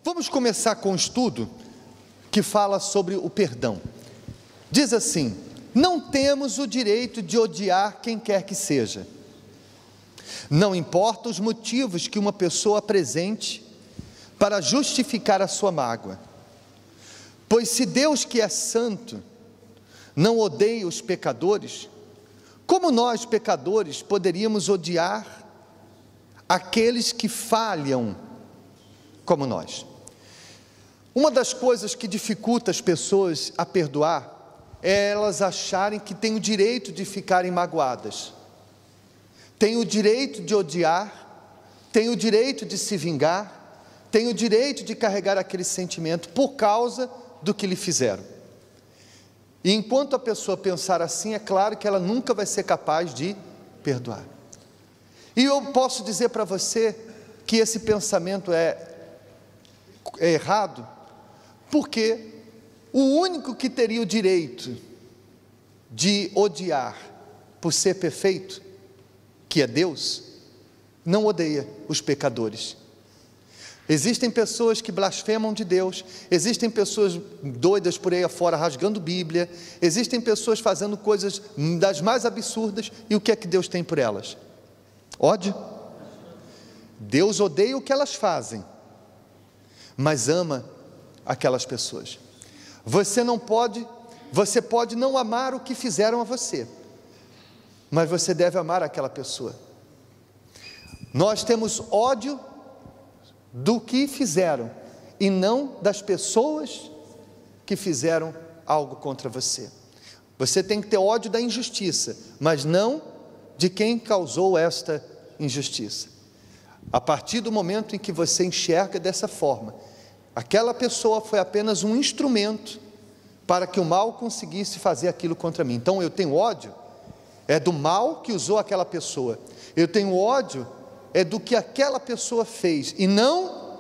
Vamos começar com um estudo que fala sobre o perdão. Diz assim: não temos o direito de odiar quem quer que seja. Não importa os motivos que uma pessoa apresente para justificar a sua mágoa. Pois se Deus, que é santo, não odeia os pecadores, como nós, pecadores, poderíamos odiar aqueles que falham como nós? Uma das coisas que dificulta as pessoas a perdoar é elas acharem que têm o direito de ficarem magoadas, têm o direito de odiar, têm o direito de se vingar, têm o direito de carregar aquele sentimento por causa do que lhe fizeram. E enquanto a pessoa pensar assim, é claro que ela nunca vai ser capaz de perdoar. E eu posso dizer para você que esse pensamento é errado, porque o único que teria o direito de odiar por ser perfeito, que é Deus, não odeia os pecadores. Existem pessoas que blasfemam de Deus, existem pessoas doidas por aí afora rasgando Bíblia, existem pessoas fazendo coisas das mais absurdas, e o que é que Deus tem por elas? Ódio. Deus odeia o que elas fazem, mas ama aquelas pessoas. Você pode não amar o que fizeram a você, mas você deve amar aquela pessoa. Nós temos ódio do que fizeram, e não das pessoas que fizeram algo contra você. Você tem que ter ódio da injustiça, mas não de quem causou esta injustiça. A partir do momento em que você enxerga dessa forma, aquela pessoa foi apenas um instrumento para que o mal conseguisse fazer aquilo contra mim. Então eu tenho ódio, é do mal que usou aquela pessoa. Eu tenho ódio, é do que aquela pessoa fez, e não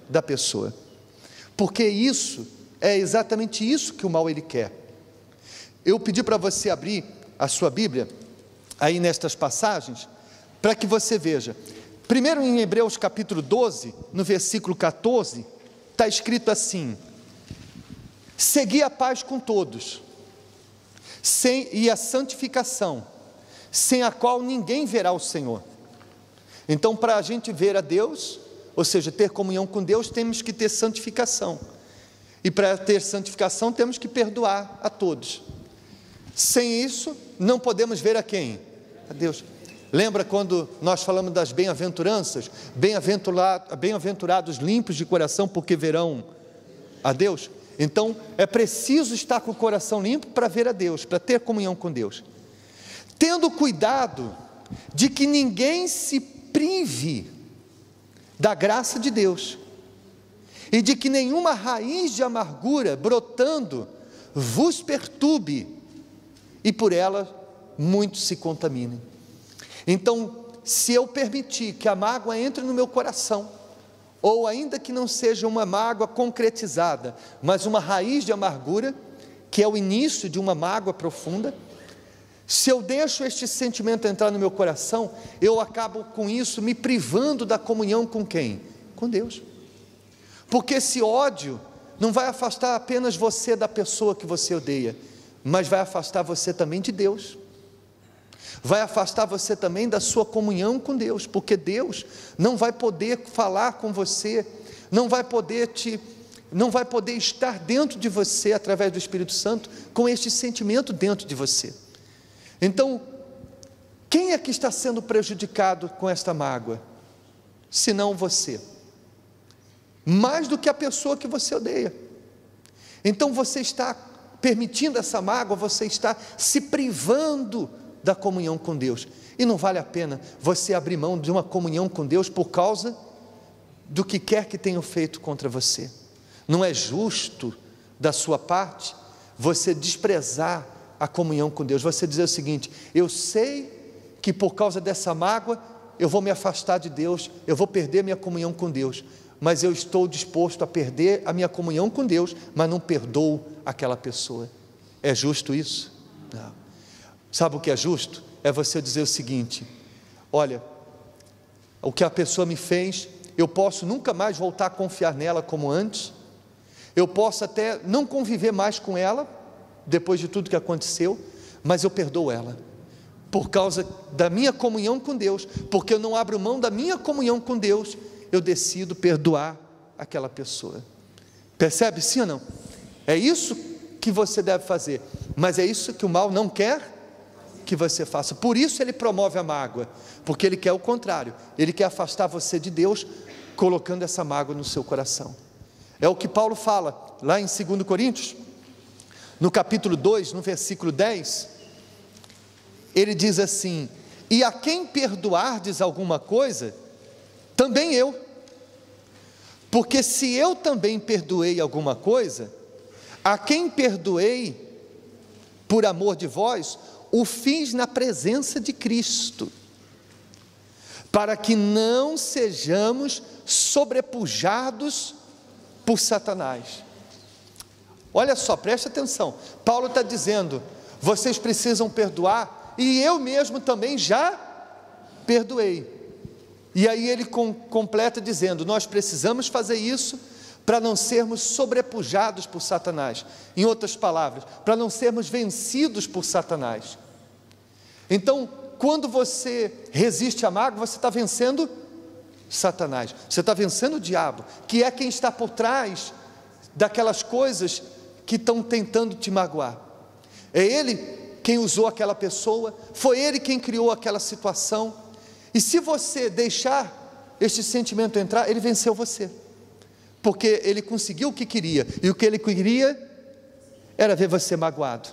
da pessoa. Porque isso, é exatamente isso que o mal ele quer. Eu pedi para você abrir a sua Bíblia, aí nestas passagens, para que você veja. Primeiro em Hebreus capítulo 12, no versículo 14, está escrito assim: segui a paz com todos, e a santificação, sem a qual ninguém verá o Senhor. Então, para a gente ver a Deus, ou seja, ter comunhão com Deus, temos que ter santificação, e para ter santificação temos que perdoar a todos. Sem isso, não podemos ver a quem? A Deus. Lembra quando nós falamos das bem-aventuranças? Bem-aventurados limpos de coração, porque verão a Deus. Então, é preciso estar com o coração limpo para ver a Deus, para ter comunhão com Deus. Tendo cuidado de que ninguém se prive da graça de Deus, e de que nenhuma raiz de amargura brotando vos perturbe, e por ela muitos se contaminem. Então, se eu permitir que a mágoa entre no meu coração, ou ainda que não seja uma mágoa concretizada, mas uma raiz de amargura, que é o início de uma mágoa profunda, se eu deixo este sentimento entrar no meu coração, eu acabo com isso me privando da comunhão com quem? Com Deus. Porque esse ódio não vai afastar apenas você da pessoa que você odeia, mas vai afastar você também de Deus. Vai afastar você também da sua comunhão com Deus, porque Deus não vai poder falar com você, não vai poder estar dentro de você através do Espírito Santo com este sentimento dentro de você. Então, quem é que está sendo prejudicado com esta mágoa? Senão você, mais do que a pessoa que você odeia. Então você está permitindo essa mágoa, você está se privando da comunhão com Deus, e não vale a pena você abrir mão de uma comunhão com Deus por causa do que quer que tenham feito contra você. Não é justo da sua parte você desprezar a comunhão com Deus, você dizer o seguinte: eu sei que por causa dessa mágoa eu vou me afastar de Deus, eu vou perder minha comunhão com Deus, mas eu estou disposto a perder a minha comunhão com Deus, mas não perdoo aquela pessoa. É justo isso? Não. Sabe o que é justo? É você dizer o seguinte: olha, o que a pessoa me fez, eu posso nunca mais voltar a confiar nela como antes, eu posso até não conviver mais com ela, depois de tudo que aconteceu, mas eu perdoo ela, por causa da minha comunhão com Deus, porque eu não abro mão da minha comunhão com Deus, eu decido perdoar aquela pessoa. Percebe, sim ou não? É isso que você deve fazer, mas é isso que o mal não quer que você faça. Por isso ele promove a mágoa, porque ele quer o contrário, ele quer afastar você de Deus, colocando essa mágoa no seu coração. É o que Paulo fala lá em 2 Coríntios, no capítulo 2, no versículo 10, ele diz assim: e a quem perdoardes alguma coisa, também eu, porque se eu também perdoei alguma coisa, a quem perdoei por amor de vós, o fiz na presença de Cristo, para que não sejamos sobrepujados por Satanás. Olha só, preste atenção, Paulo está dizendo, vocês precisam perdoar, e eu mesmo também já perdoei. E aí ele completa dizendo, nós precisamos fazer isso, para não sermos sobrepujados por Satanás, em outras palavras, para não sermos vencidos por Satanás. Então, quando você resiste à mágoa, você está vencendo Satanás, você está vencendo o diabo, que é quem está por trás daquelas coisas que estão tentando te magoar. É ele quem usou aquela pessoa, foi ele quem criou aquela situação, e se você deixar este sentimento entrar, ele venceu você, porque ele conseguiu o que queria, e o que ele queria era ver você magoado.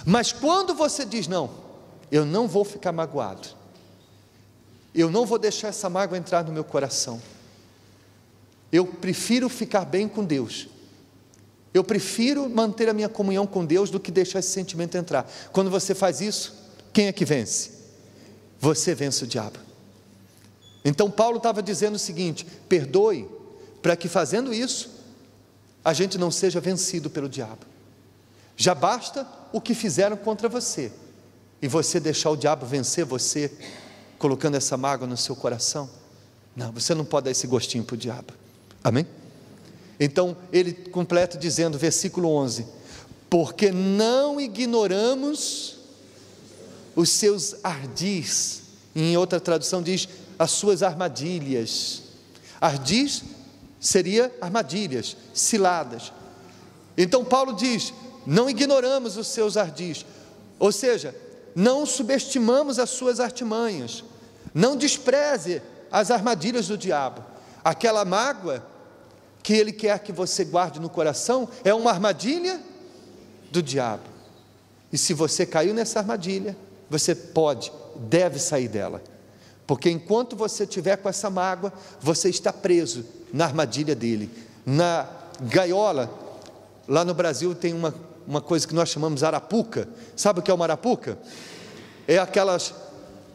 Mas quando você diz, não, eu não vou ficar magoado, eu não vou deixar essa mágoa entrar no meu coração, eu prefiro ficar bem com Deus, eu prefiro manter a minha comunhão com Deus do que deixar esse sentimento entrar. Quando você faz isso, quem é que vence? Você vence o diabo. Então Paulo estava dizendo o seguinte, perdoe, para que fazendo isso, a gente não seja vencido pelo diabo. Já basta o que fizeram contra você, e você deixar o diabo vencer você, colocando essa mágoa no seu coração. Não, você não pode dar esse gostinho para o diabo, amém? Então ele completa dizendo, versículo 11, porque não ignoramos os seus ardis, em outra tradução diz, as suas armadilhas. Ardis seria armadilhas, ciladas. Então Paulo diz, não ignoramos os seus ardis, ou seja, não subestimamos as suas artimanhas, não despreze as armadilhas do diabo. Aquela mágoa que ele quer que você guarde no coração é uma armadilha do diabo, e se você caiu nessa armadilha, você deve sair dela, porque enquanto você estiver com essa mágoa, você está preso na armadilha dele, na gaiola. Lá no Brasil tem uma coisa que nós chamamos arapuca. Sabe o que é uma arapuca? É aquelas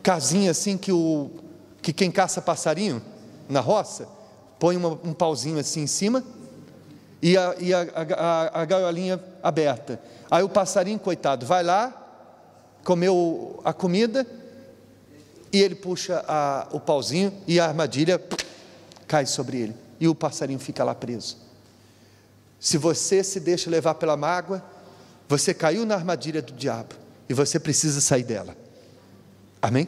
casinhas assim que quem caça passarinho na roça, põe um pauzinho assim em cima, e a gaiolinha aberta, aí o passarinho, coitado, vai lá, comeu a comida, e ele puxa o pauzinho, e a armadilha cai sobre ele, e o passarinho fica lá preso. Se você se deixa levar pela mágoa, você caiu na armadilha do diabo, e você precisa sair dela, amém?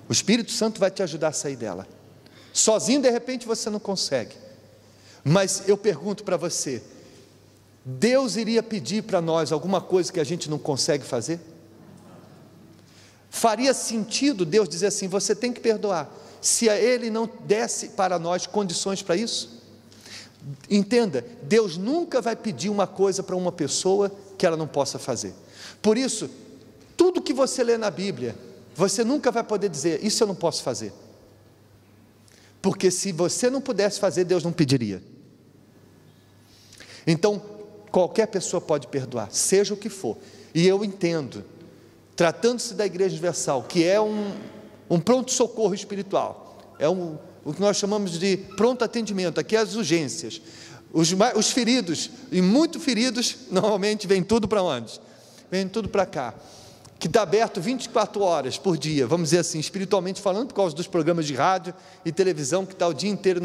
O Espírito Santo vai te ajudar a sair dela. Sozinho de repente você não consegue, mas eu pergunto para você, Deus iria pedir para nós alguma coisa que a gente não consegue fazer? Faria sentido Deus dizer assim, você tem que perdoar, se Ele não desse para nós condições para isso? Entenda, Deus nunca vai pedir uma coisa para uma pessoa que ela não possa fazer. Por isso, tudo que você lê na Bíblia, você nunca vai poder dizer, isso eu não posso fazer, porque se você não pudesse fazer, Deus não pediria. Então, qualquer pessoa pode perdoar, seja o que for, e eu entendo, tratando-se da Igreja Universal, que é um pronto-socorro espiritual, é o que nós chamamos de pronto atendimento, aqui é as urgências, os feridos, e muito feridos, normalmente vem tudo para onde? Vem tudo para cá, que está aberto 24 horas por dia, vamos dizer assim, espiritualmente falando, por causa dos programas de rádio e televisão, que está o dia inteiro,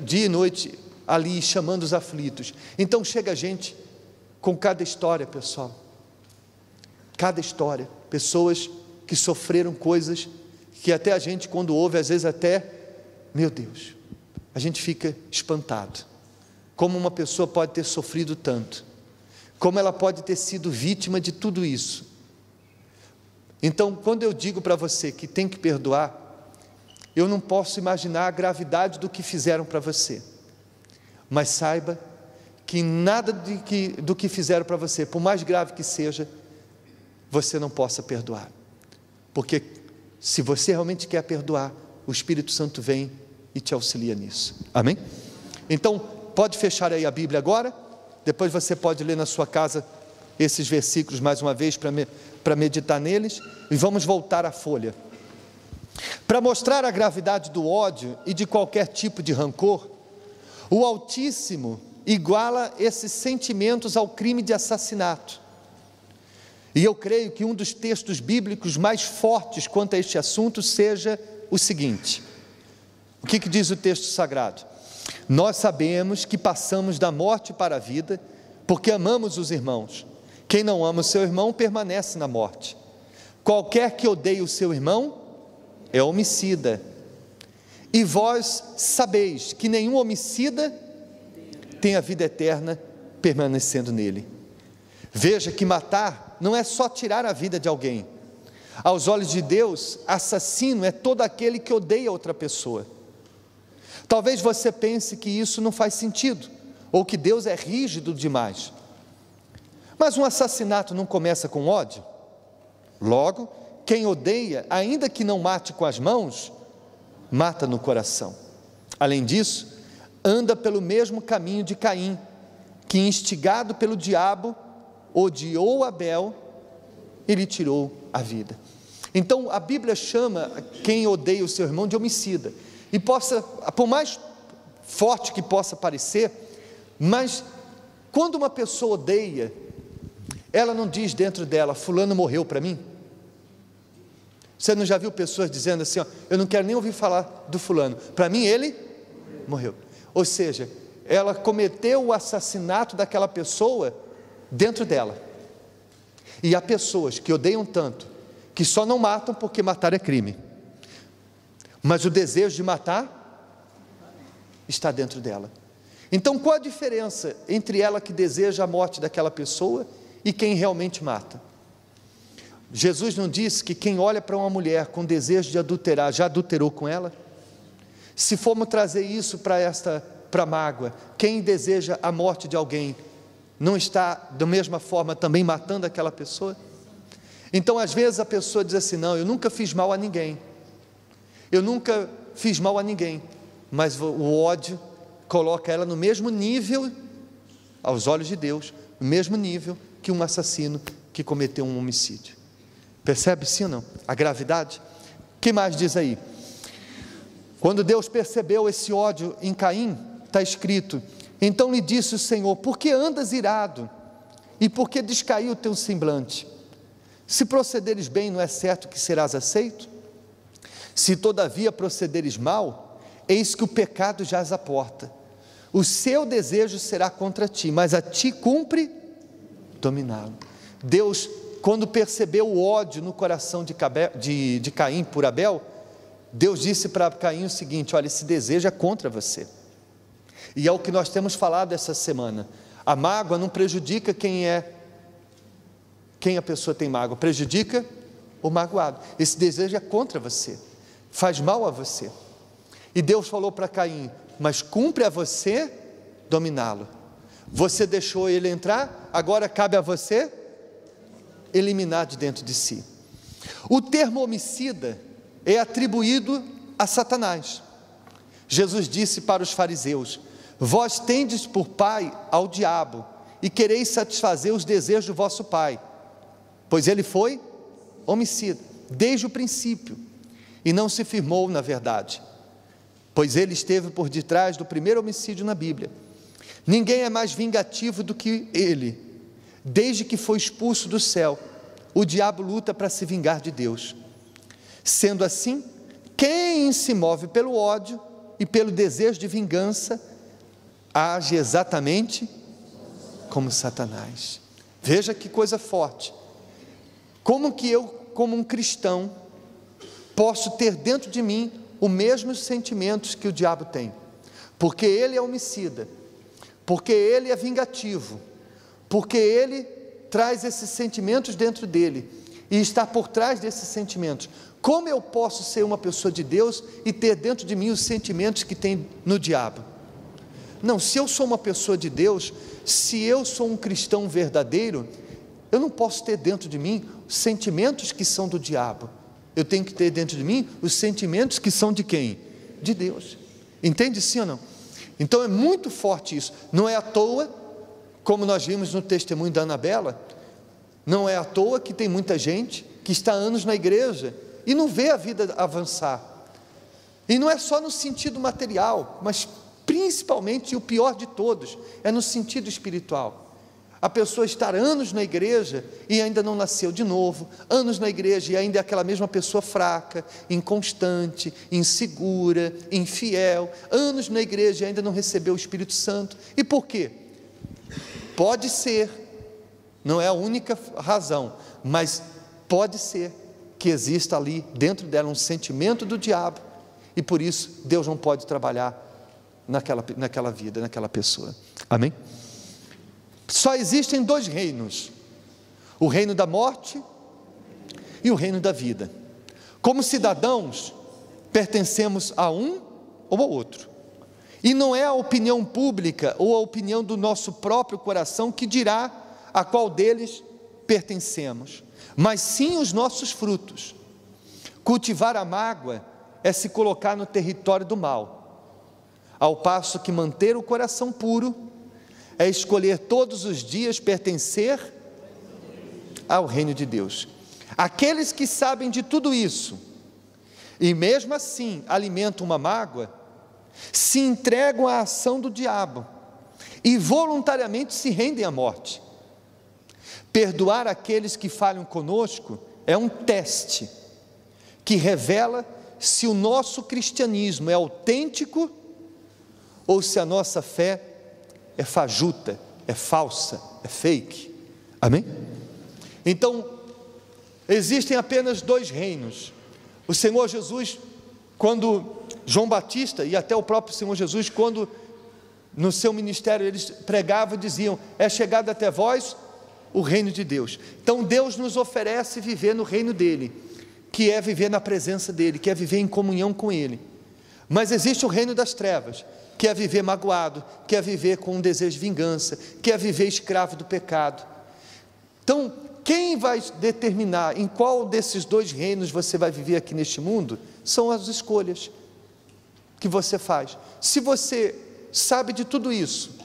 dia e noite, ali chamando os aflitos. Então chega gente com cada história, pessoal, cada história, pessoas que sofreram coisas, que até a gente, quando ouve, às vezes até, meu Deus, a gente fica espantado, como uma pessoa pode ter sofrido tanto, como ela pode ter sido vítima de tudo isso. Então, quando eu digo para você que tem que perdoar, eu não posso imaginar a gravidade do que fizeram para você, mas saiba que nada do que fizeram para você, por mais grave que seja, você não possa perdoar, porque se você realmente quer perdoar, o Espírito Santo vem e te auxilia nisso, amém? Então, pode fechar aí a Bíblia agora, depois você pode ler na sua casa esses versículos mais uma vez para meditar neles, e vamos voltar à folha. Para mostrar a gravidade do ódio e de qualquer tipo de rancor, o Altíssimo iguala esses sentimentos ao crime de assassinato. E eu creio que um dos textos bíblicos mais fortes quanto a este assunto seja o seguinte: o que diz o texto sagrado? Nós sabemos que passamos da morte para a vida, porque amamos os irmãos. Quem não ama o seu irmão permanece na morte. Qualquer que odeie o seu irmão é homicida. E vós sabeis que nenhum homicida tem a vida eterna permanecendo nele. Veja que matar não é só tirar a vida de alguém. Aos olhos de Deus, assassino é todo aquele que odeia outra pessoa. Talvez você pense que isso não faz sentido, ou que Deus é rígido demais. Mas um assassinato não começa com ódio? Logo, quem odeia, ainda que não mate com as mãos, mata no coração. Além disso, anda pelo mesmo caminho de Caim, que instigado pelo diabo, odiou Abel e lhe tirou a vida. Então a Bíblia chama quem odeia o seu irmão de homicida, e por mais forte que possa parecer, mas quando uma pessoa odeia, ela não diz dentro dela, fulano morreu para mim. Você não já viu pessoas dizendo assim, eu não quero nem ouvir falar do fulano, para mim ele morreu. Ou seja, ela cometeu o assassinato daquela pessoa dentro dela. E há pessoas que odeiam tanto, que só não matam porque matar é crime, mas o desejo de matar está dentro dela. Então qual a diferença entre ela que deseja a morte daquela pessoa e quem realmente mata? Jesus não disse que quem olha para uma mulher com desejo de adulterar, já adulterou com ela? Se formos trazer isso para mágoa, quem deseja a morte de alguém, não está da mesma forma também matando aquela pessoa? Então às vezes a pessoa diz assim, não, eu nunca fiz mal a ninguém, mas o ódio coloca ela no mesmo nível, aos olhos de Deus, no mesmo nível que um assassino que cometeu um homicídio. Percebe sim ou não? A gravidade? O que mais diz aí? Quando Deus percebeu esse ódio em Caim, está escrito, então lhe disse o Senhor, por que andas irado? E por que descaiu o teu semblante? Se procederes bem, não é certo que serás aceito? Se todavia procederes mal, eis que o pecado jaz à porta. O seu desejo será contra ti, mas a ti cumpre dominá-lo. Deus, quando percebeu o ódio no coração de Caim por Abel, Deus disse para Caim o seguinte, olha, esse desejo é contra você. E é o que nós temos falado essa semana. A mágoa não prejudica quem a pessoa tem mágoa, prejudica o magoado. Esse desejo é contra você, faz mal a você. E Deus falou para Caim, mas cumpre a você dominá-lo. Você deixou ele entrar, agora cabe a você eliminar de dentro de si. O termo homicida é atribuído a Satanás. Jesus disse para os fariseus, vós tendes por pai ao diabo, e quereis satisfazer os desejos do vosso pai, pois ele foi homicida, desde o princípio, e não se firmou na verdade, pois ele esteve por detrás do primeiro homicídio na Bíblia. Ninguém é mais vingativo do que ele, desde que foi expulso do céu. o diabo luta para se vingar de Deus. Sendo assim, quem se move pelo ódio e pelo desejo de vingança, age exatamente como Satanás. Veja que coisa forte. Como que eu, como um cristão, posso ter dentro de mim os mesmos sentimentos que o diabo tem? Porque ele é homicida, porque ele é vingativo, porque ele traz esses sentimentos dentro dele e está por trás desses sentimentos. Como eu posso ser uma pessoa de Deus e ter dentro de mim os sentimentos que tem no diabo? Não, se eu sou uma pessoa de Deus, se eu sou um cristão verdadeiro, eu não posso ter dentro de mim os sentimentos que são do diabo. Eu tenho que ter dentro de mim os sentimentos que são de quem? De Deus. Entende sim ou não? Então é muito forte isso. Não é à toa, como nós vimos no testemunho da Anabela, não é à toa que tem muita gente que está há anos na igreja e não vê a vida avançar. E não é só no sentido material, mas principalmente, e o pior de todos, é no sentido espiritual. A pessoa estar anos na igreja e ainda não nasceu de novo, anos na igreja e ainda é aquela mesma pessoa fraca, inconstante, insegura, infiel, anos na igreja e ainda não recebeu o Espírito Santo. E por quê? Pode ser, não é a única razão, mas pode ser que exista ali dentro dela um sentimento do diabo e por isso Deus não pode trabalhar naquela vida, naquela pessoa. Amém? Só existem dois reinos, o reino da morte e o reino da vida. Como cidadãos, pertencemos a um ou ao outro, e não é a opinião pública ou a opinião do nosso próprio coração que dirá a qual deles pertencemos, mas sim os nossos frutos. Cultivar a mágoa é se colocar no território do mal, ao passo que manter o coração puro é escolher todos os dias pertencer ao reino de Deus. Aqueles que sabem de tudo isso, e mesmo assim alimentam uma mágoa, se entregam à ação do diabo, e voluntariamente se rendem à morte. Perdoar aqueles que falham conosco é um teste, que revela se o nosso cristianismo é autêntico, ou se a nossa fé é fajuta, é falsa, é fake. Amém? Então, existem apenas dois reinos. O Senhor Jesus, quando João Batista e até o próprio Senhor Jesus, quando no seu ministério eles pregavam e diziam: é chegado até vós o reino de Deus. Então Deus nos oferece viver no reino dele, que é viver na presença dele, que é viver em comunhão com ele. Mas existe o reino das trevas, que é viver magoado, que é viver com um desejo de vingança, que é viver escravo do pecado. Então, quem vai determinar em qual desses dois reinos você vai viver aqui neste mundo, são as escolhas que você faz. Se você sabe de tudo isso,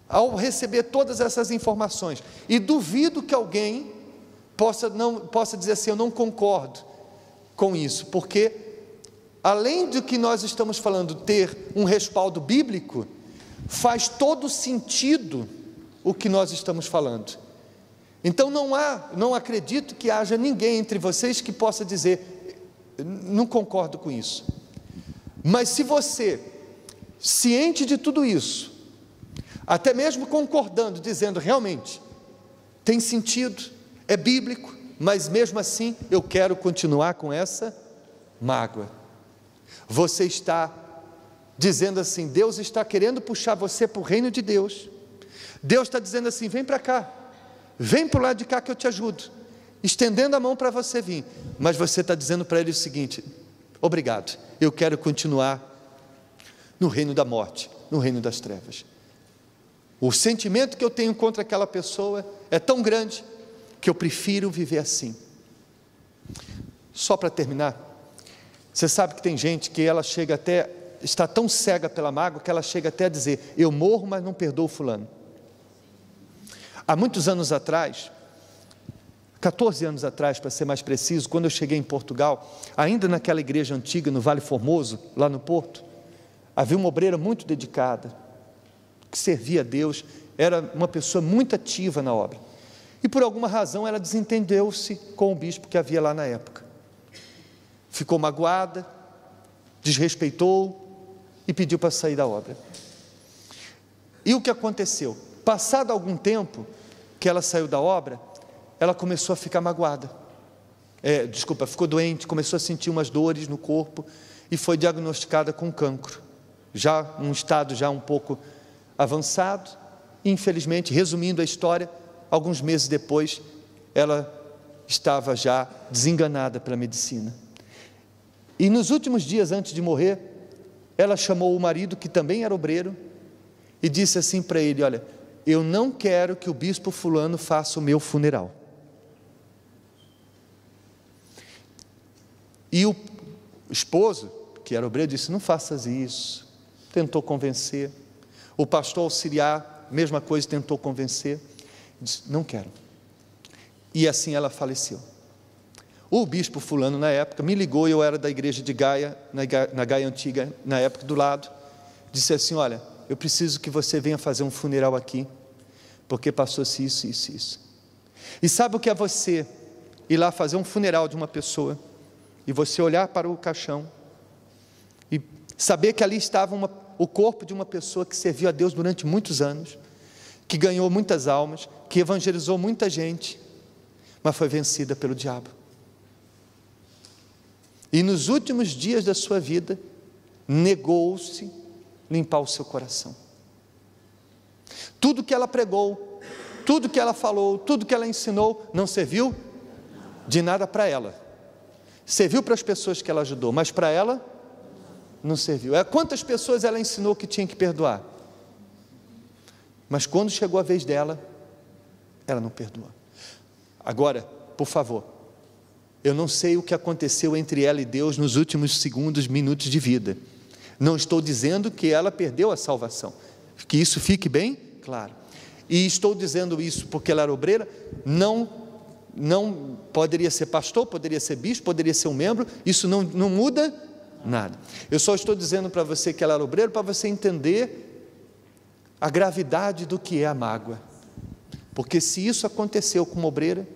ao receber todas essas informações, e duvido que alguém possa dizer assim: eu não concordo com isso, porque além do que nós estamos falando ter um respaldo bíblico, faz todo sentido o que nós estamos falando. Então não acredito que haja ninguém entre vocês que possa dizer: não concordo com isso. Mas se você, ciente de tudo isso, até mesmo concordando, dizendo realmente, tem sentido, é bíblico, mas mesmo assim eu quero continuar com essa mágoa, você está dizendo assim: Deus está querendo puxar você para o reino de Deus. Deus está dizendo assim: vem para cá, vem para o lado de cá que eu te ajudo, estendendo a mão para você vir. Mas você está dizendo para ele o seguinte: obrigado, eu quero continuar no reino da morte, no reino das trevas. O sentimento que eu tenho contra aquela pessoa é tão grande que eu prefiro viver assim. Só para terminar, você sabe que tem gente que ela chega até, está tão cega pela mágoa, que ela chega até a dizer: eu morro, mas não perdoo fulano. Há muitos anos atrás, 14 anos atrás, para ser mais preciso, quando eu cheguei em Portugal, ainda naquela igreja antiga, no Vale Formoso, lá no Porto, havia uma obreira muito dedicada, que servia a Deus, era uma pessoa muito ativa na obra. E por alguma razão ela desentendeu-se com o bispo que havia lá na época. Ficou magoada, desrespeitou e pediu para sair da obra. E o que aconteceu? Passado algum tempo que ela saiu da obra, ela começou a ficar magoada. Ficou doente, começou a sentir umas dores no corpo e foi diagnosticada com cancro. Já um estado já um pouco avançado. Infelizmente, resumindo a história, alguns meses depois, ela estava já desenganada pela medicina. E nos últimos dias antes de morrer, ela chamou o marido, que também era obreiro, e disse assim para ele: olha, eu não quero que o bispo fulano faça o meu funeral. E o esposo, que era obreiro, disse: não faças isso. Tentou convencer. O pastor auxiliar, mesma coisa, tentou convencer. Disse: não quero. E assim ela faleceu. O bispo fulano, na época, me ligou. Eu era da igreja de Gaia, na Gaia Antiga, na época, do lado. Disse assim: olha, eu preciso que você venha fazer um funeral aqui, porque passou-se isso, isso, isso. E sabe o que é você ir lá fazer um funeral de uma pessoa, e você olhar para o caixão, e saber que ali estava o corpo de uma pessoa que serviu a Deus durante muitos anos, que ganhou muitas almas, que evangelizou muita gente, mas foi vencida pelo diabo. E nos últimos dias da sua vida, negou-se limpar o seu coração. Tudo que ela pregou, tudo que ela falou, tudo que ela ensinou, não serviu de nada para ela. Serviu para as pessoas que ela ajudou, mas para ela não serviu. Quantas pessoas ela ensinou que tinha que perdoar? Mas quando chegou a vez dela, ela não perdoou. Agora, por favor, eu não sei o que aconteceu entre ela e Deus nos últimos segundos, minutos de vida. Não estou dizendo que ela perdeu a salvação, que isso fique bem claro. E estou dizendo isso porque ela era obreira, não poderia ser pastor, poderia ser bispo, poderia ser um membro, isso não muda nada. Eu só estou dizendo para você que ela era obreira, para você entender a gravidade do que é a mágoa. Porque se isso aconteceu com uma obreira,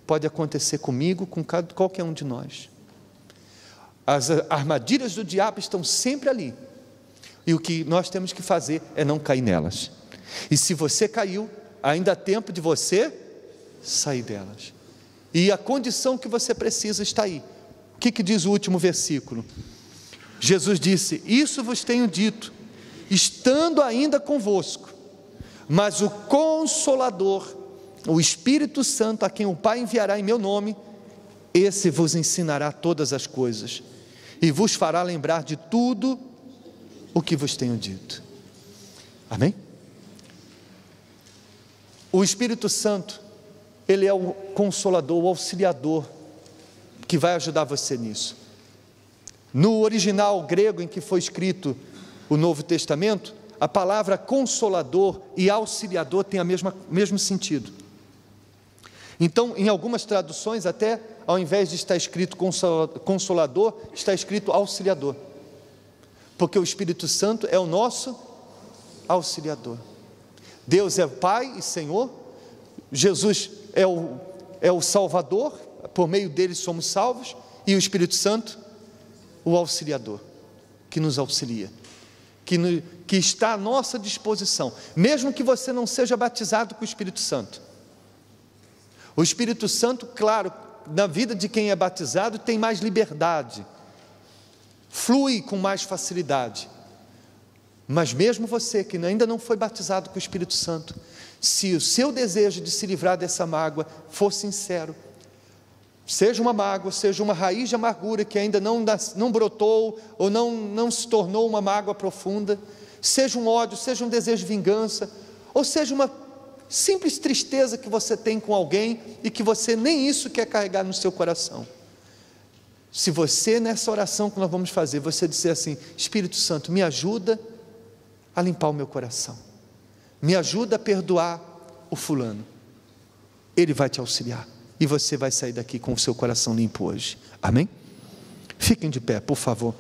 pode acontecer comigo, com qualquer um de nós. As armadilhas do diabo estão sempre ali, e o que nós temos que fazer é não cair nelas. E se você caiu, ainda há tempo de você sair delas. E a condição que você precisa está aí. O que diz o último versículo? Jesus disse: isso vos tenho dito, estando ainda convosco, mas o Consolador, o Espírito Santo, a quem o Pai enviará em meu nome, esse vos ensinará todas as coisas, e vos fará lembrar de tudo o que vos tenho dito. Amém? O Espírito Santo, ele é o Consolador, o Auxiliador, que vai ajudar você nisso. No original grego em que foi escrito o Novo Testamento, a palavra Consolador e Auxiliador tem o mesmo sentido. Então, em algumas traduções, até ao invés de estar escrito Consolador, está escrito Auxiliador, porque o Espírito Santo é o nosso Auxiliador. Deus é Pai e Senhor, Jesus é o Salvador, por meio dele somos salvos, e o Espírito Santo, o Auxiliador, que nos auxilia, que está à nossa disposição, mesmo que você não seja batizado com o Espírito Santo. O Espírito Santo, claro, na vida de quem é batizado tem mais liberdade, flui com mais facilidade, mas mesmo você que ainda não foi batizado com o Espírito Santo, se o seu desejo de se livrar dessa mágoa for sincero, seja uma mágoa, seja uma raiz de amargura que ainda não brotou, ou não se tornou uma mágoa profunda, seja um ódio, seja um desejo de vingança, ou seja uma simples tristeza que você tem com alguém, e que você nem isso quer carregar no seu coração, se você nessa oração que nós vamos fazer, você disser assim: Espírito Santo, me ajuda a limpar o meu coração, me ajuda a perdoar o fulano, ele vai te auxiliar, e você vai sair daqui com o seu coração limpo hoje. Amém? Fiquem de pé, por favor.